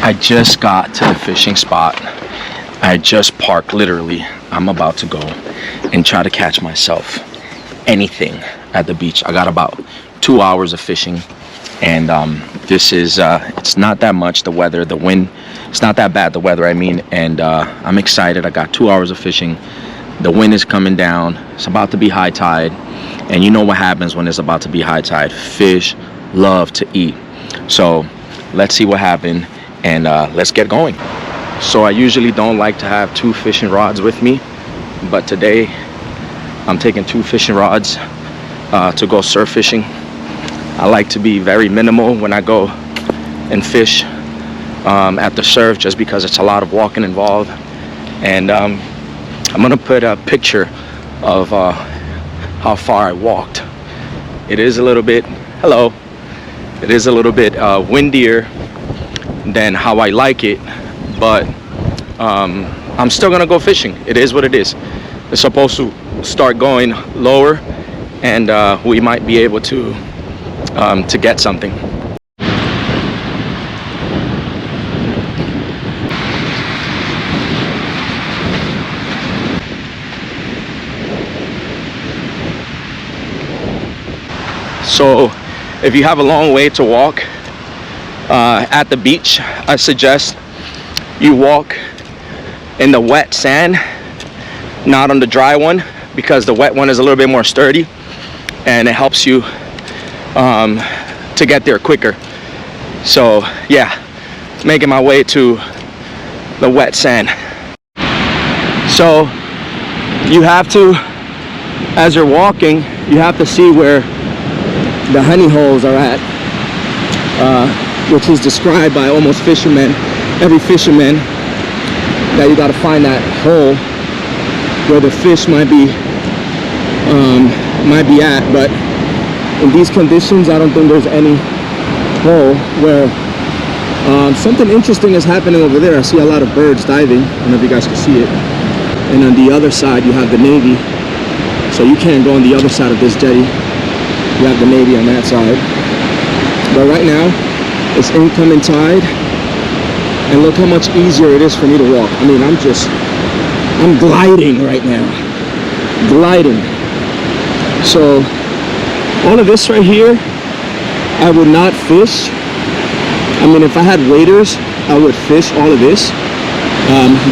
I just got to the fishing spot. I just parked, literally. I'm about to go and try to catch myself anything at the beach. I got about 2 hours of fishing, and this is it's not that much. The weather, the wind, it's not that bad, the weather I mean, and I'm excited. I got 2 hours of fishing. The wind is coming down. It's about to be high tide, and you know what happens when it's about to be high tide. Fish love to eat. So let's see what happened, and let's get going. So I usually don't like to have 2 fishing rods with me, but today I'm taking 2 fishing rods to go surf fishing. I like to be very minimal when I go and fish at the surf, just because it's a lot of walking involved. And I'm gonna put a picture of how far I walked. It is a little bit, hello, it is a little bit windier than how I like it, but I'm still gonna go fishing. It is what it is. It's supposed to start going lower, and we might be able to get something. So if you have a long way to walk at the beach, I suggest you walk in the wet sand, not on the dry one, because the wet one is a little bit more sturdy and it helps you to get there quicker. So yeah, making my way to the wet sand. So you have to, as you're walking, you have to see where the honey holes are at, which is described by almost fishermen, every fisherman, that you got to find that hole where the fish might be at. But in these conditions, I don't think there's any hole where something interesting is happening over there. I see a lot of birds diving. I don't know if you guys can see it. And on the other side, you have the Navy, so you can't go on the other side of this jetty. You have the Navy on that side. But right now, it's incoming tide, and look how much easier it is for me to walk. I mean, I'm gliding right now. Gliding. So, all of this right here, I would not fish. I mean, if I had waders, I would fish all of this.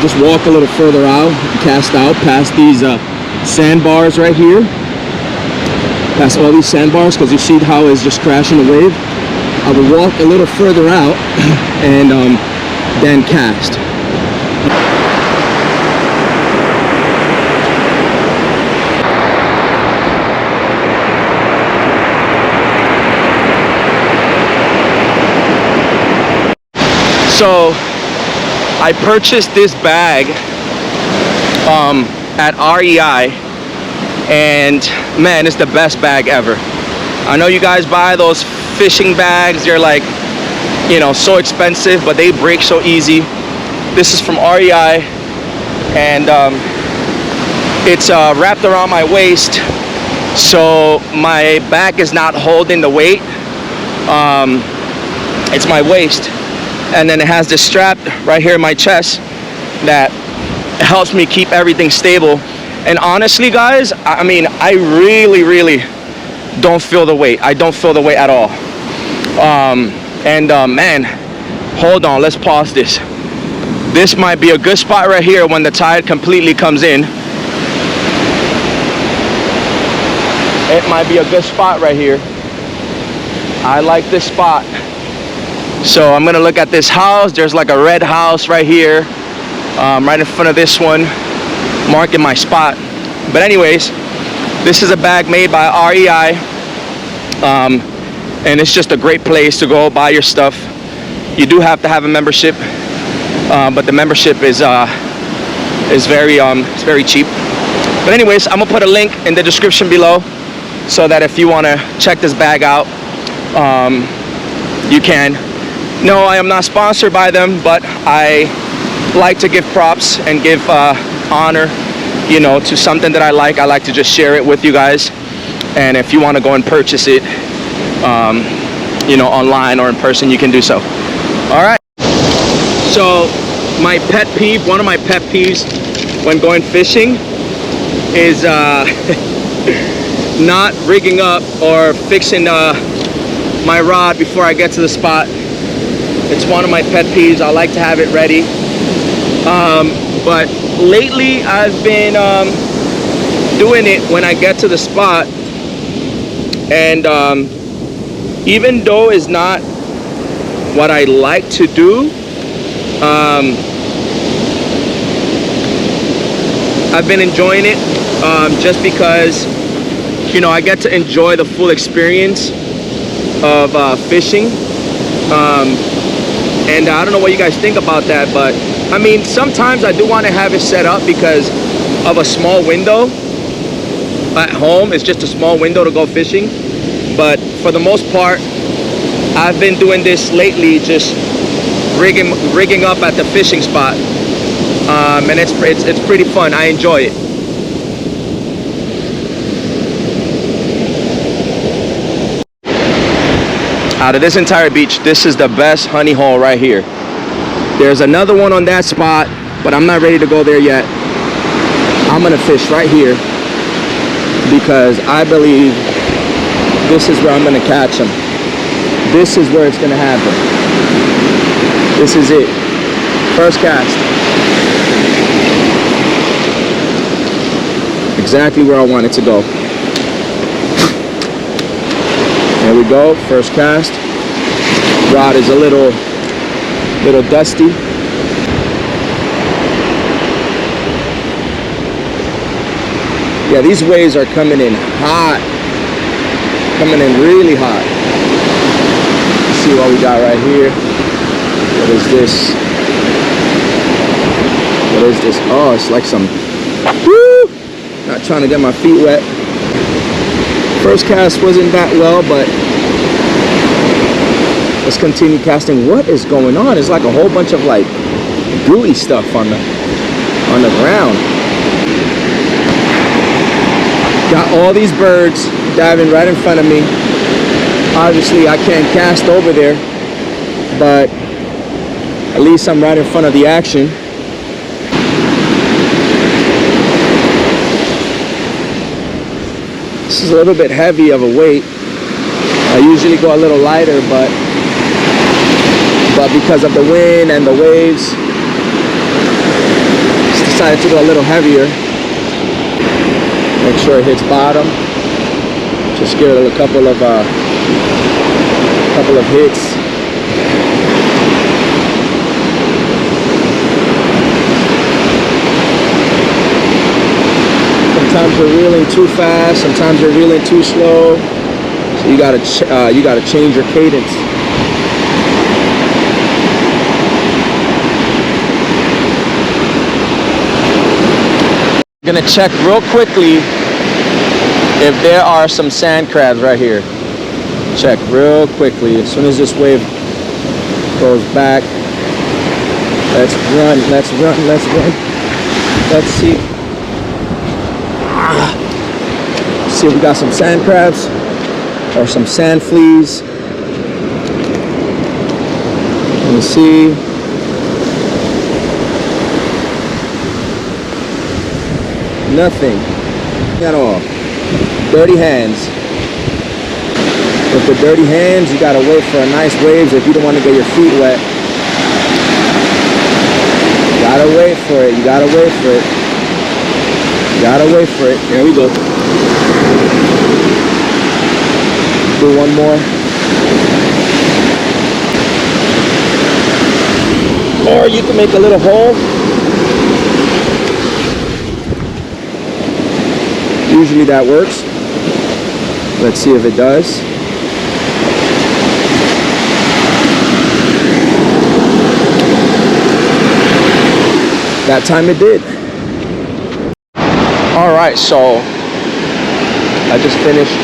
Just walk a little further out, cast out past these sandbars right here. Past all these sandbars, because you see how it's just crashing the wave. I will walk a little further out and then cast. So I purchased this bag at REI, and man, it's the best bag ever. I know you guys buy those fishing bags, they're like, you know, so expensive, but they break so easy. This is from REI, and it's wrapped around my waist, so my back is not holding the weight. It's my waist, and then it has this strap right here in my chest that helps me keep everything stable. And honestly, guys, I mean, I really don't feel the weight. I don't feel the weight at all. Man, hold on, let's pause this. This might be a good spot right here when the tide completely comes in. It might be a good spot right here. I like this spot. So I'm gonna look at this house. There's like a red house right here, right in front of this one, marking my spot. But anyways, this is a bag made by REI, and it's just a great place to go buy your stuff. You do have to have a membership, but the membership is very cheap. But anyways, I'm gonna put a link in the description below, so that if you want to check this bag out, you can. No, I am not sponsored by them, but I like to give props and give honor, you know, to something that I like to just share it with you guys. And if you want to go and purchase it, you know, online or in person, you can do so. All right. So my pet peeve, one of my pet peeves when going fishing is not rigging up or fixing my rod before I get to the spot. It's one of my pet peeves. I like to have it ready. But lately I've been doing it when I get to the spot, and even though it's not what I like to do, I've been enjoying it just because, you know, I get to enjoy the full experience of fishing. And I don't know what you guys think about that, but I mean, sometimes I do want to have it set up because of a small window at home. It's just a small window to go fishing. But for the most part, I've been doing this lately, just rigging up at the fishing spot. And it's pretty fun. I enjoy it. Out of this entire beach, this is the best honey hole right here. There's another one on that spot, but I'm not ready to go there yet. I'm gonna fish right here because I believe this is where I'm gonna catch them. This is where it's gonna happen. This is it. First cast. Exactly where I want it to go. There we go, first cast. Rod is a little dusty. Yeah, these waves are coming in hot. Coming in really hot. Let's see what we got right here. What is this? What is this? Oh, it's like some, woo! Not trying to get my feet wet. First cast wasn't that well, but let's continue casting. What is going on? It's like a whole bunch of like gooey stuff on the ground. Got all these birds diving right in front of me. Obviously I can't cast over there, but at least I'm right in front of the action. This is a little bit heavy of a weight. I usually go a little lighter, but because of the wind and the waves, just decided to go a little heavier. Make sure it hits bottom. Just give it a couple of hits. Sometimes you're reeling too fast, sometimes you're reeling too slow. So you gotta change your cadence. I'm gonna check real quickly if there are some sand crabs right here. Check real quickly. As soon as this wave goes back, let's run. Let's see. See if we got some sand crabs or some sand fleas. Let me see. Nothing at all. Dirty hands. With the dirty hands, you gotta wait for a nice waves if you don't want to get your feet wet. You gotta wait for it. You gotta wait for it. You gotta wait for it. There we go. Do one more. Or you can make a little hole. Usually that works. Let's see if it does. That time it did. All right, so I just finished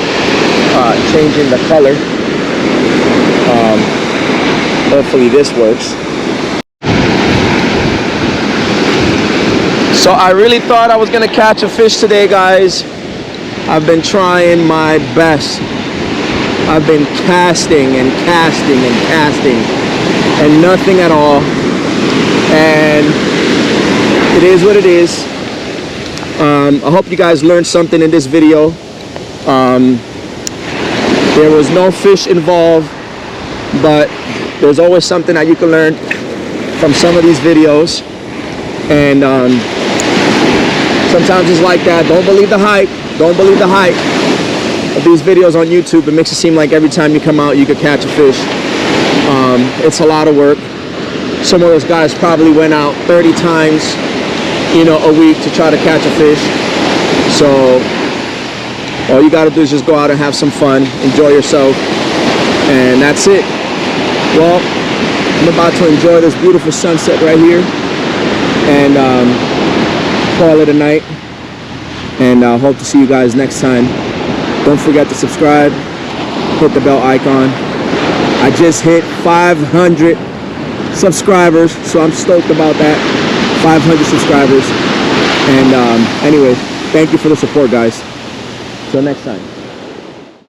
changing the color. Hopefully this works. So I really thought I was gonna catch a fish today, guys. I've been trying my best. I've been casting and casting and casting, and nothing at all. and it is what it is. I hope you guys learned something in this video. There was no fish involved, but there's always something that you can learn from some of these videos. And sometimes it's like that. Don't believe the hype. Don't believe the hype of these videos on YouTube. It makes it seem like every time you come out you could catch a fish. It's a lot of work. Some of those guys probably went out 30 times, you know, a week to try to catch a fish. So all you gotta do is just go out and have some fun, enjoy yourself, and that's it. Well, I'm about to enjoy this beautiful sunset right here and call it a night, and I hope to see you guys next time. Don't forget to subscribe, hit the bell icon. I just hit 500 subscribers, so I'm stoked about that. 500 subscribers. And anyway, thank you for the support, guys. Till next time.